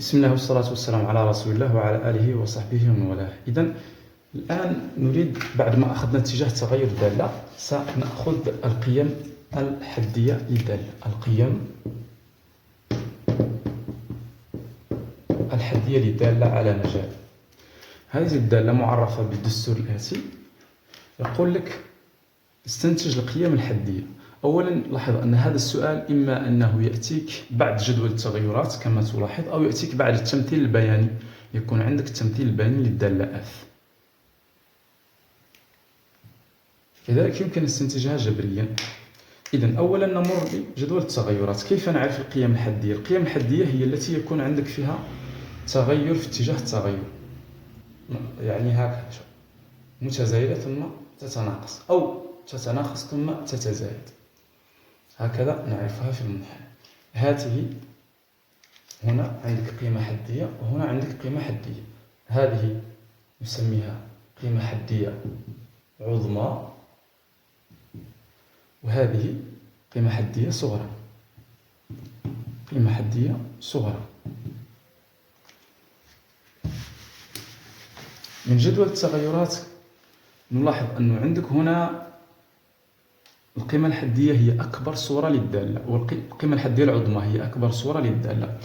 بسم الله والصلاة والسلام على رسول الله وعلى آله وصحبه ومن والاه. إذن الآن نريد بعد ما أخذنا اتجاه تغير الدالة سنأخذ القيم الحدية للدالة. القيم الحدية للدالة على مجال. هذه الدالة معرفة بالدستور الآتي. يقول لك استنتج القيم الحدية. أولا لاحظ أن هذا السؤال إما أنه يأتيك بعد جدول التغيرات كما تلاحظ، أو يأتيك بعد التمثيل البياني، يكون عندك التمثيل البياني للدالة F. كذلك يمكن استنتاجها جبريا. إذن أولا نمر بجدول التغيرات. كيف نعرف القيم الحدية؟ القيم الحدية هي التي يكون عندك فيها تغير في اتجاه التغير، يعني هكذا متزايدة ثم تتناقص، أو تتناقص ثم تتزايد، هكذا نعرفها في المنحنى. هذه هنا عندك قيمة حدية وهنا عندك قيمة حدية. هذه نسميها قيمة حدية عظمى، وهذه قيمة حدية صغرى. قيمة حدية صغرى. من جدول التغيرات نلاحظ أنه عندك هنا القيمة الحدية هي أكبر صورة للدالة، والقيمة الحدية العظمى هي أكبر صورة للدالة.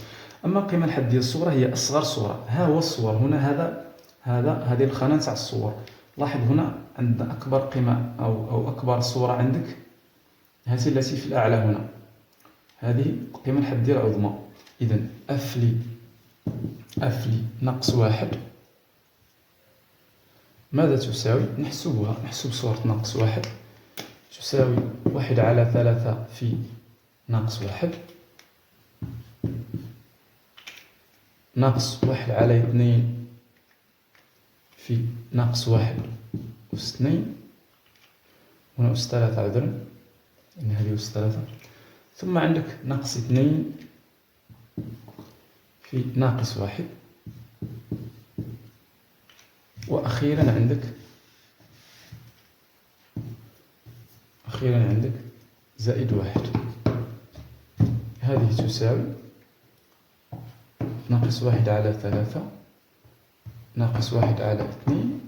أما القيمة الحدية الصغرى هي أصغر صورة. ها هو الصور هنا، هذه الخانة تاع الصور. لاحظ هنا عندنا أكبر قيمة أو أكبر صورة عندك، هذه التي في الأعلى هنا، هذه القيمة الحدية العظمى. إذن أفلي ناقص واحد ماذا تساوي؟ نحسب صورة ناقص واحد تساوي 1/3 في ناقص واحد ناقص 1/2 في ناقص 1/2 هنا أس 3 عذرا، إن هذه أس 3، ثم عندك ناقص 2 في ناقص 1، وأخيرا عندك زائد 1. هذه تساوي ناقص 1/3 ناقص 1/2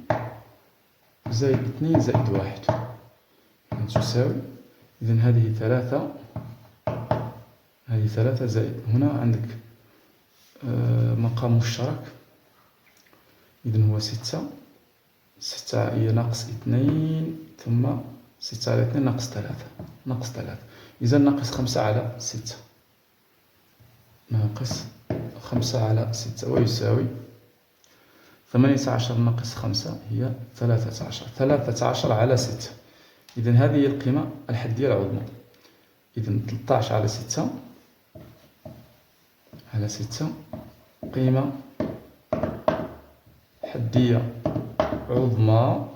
زائد 2 زائد 1 تساوي. إذن هذه 3 زائد هنا عندك مقام مشترك، إذن هو 6 هي ناقص 2 ثم 6/2 ناقص 3. إذن ناقص 5/6 ناقص 5/6 ويساوي 18 ناقص 5 هي 13/6. إذن هذه هي القيمة الحدية العظمى. إذن 13/6 قيمة حدية عظمى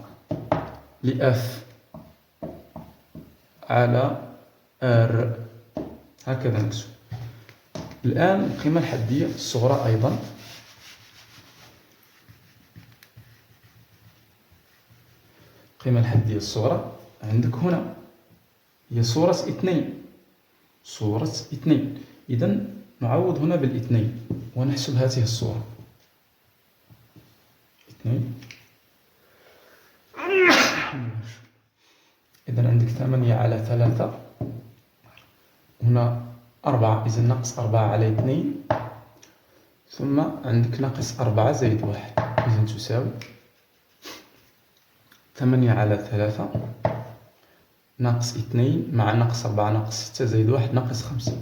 لأف على R. هكذا نكتب. الآن القيمة الحدية الصغرى أيضا. القيمة الحدية الصغرى عندك هنا هي صورة 2. إذن نعوض هنا بال2 ونحسب هذه الصورة 2. إذن عندك 8/3 هنا 4، إذن ناقص 4/2 ثم عندك ناقص 4 زائد 1، إذن تساوي 8/3 ناقص 2 مع ناقص 4 ناقص 6 زائد 1 ناقص 5.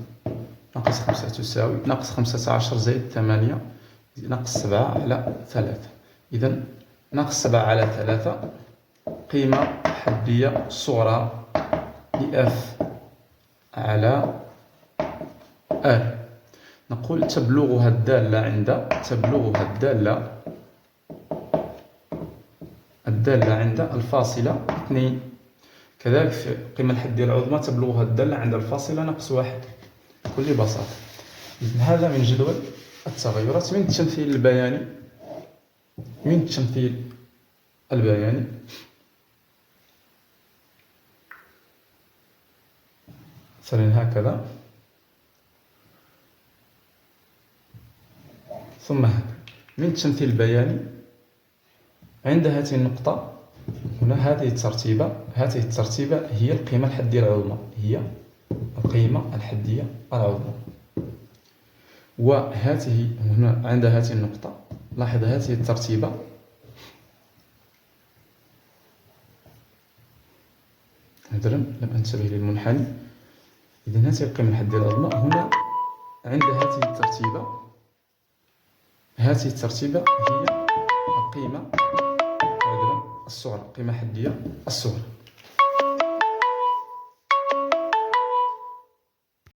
ناقص 5 تساوي ناقص 15 زائد 8 ناقص 7/3. إذن ناقص 7/3 قيمة حدية صغرى لأف على R. نقول تبلغها الدالة عند الفاصلة 2. كذلك في القيمة الحدية العظمى تبلغها الدالة عند الفاصلة ناقص 1 بكل بساطة. هذا من جدول التغيرات. من التمثيل البياني مثلا هكذا. ثم هذا. من التمثيل البياني عند هذه النقطة هنا، هذه الترتيبة هي القيمة الحدية العظمى، هي القيمة الحدية العظمى. وهذه هنا عند هذه النقطة لاحظ هذه الترتيبة عذرا لم أنتبه للمنحني. إذن هذه القيمة الحدية العظمى هنا عند هذه الترتيبة هي القيمة الصغرى، القيمة الحدية الصغرى.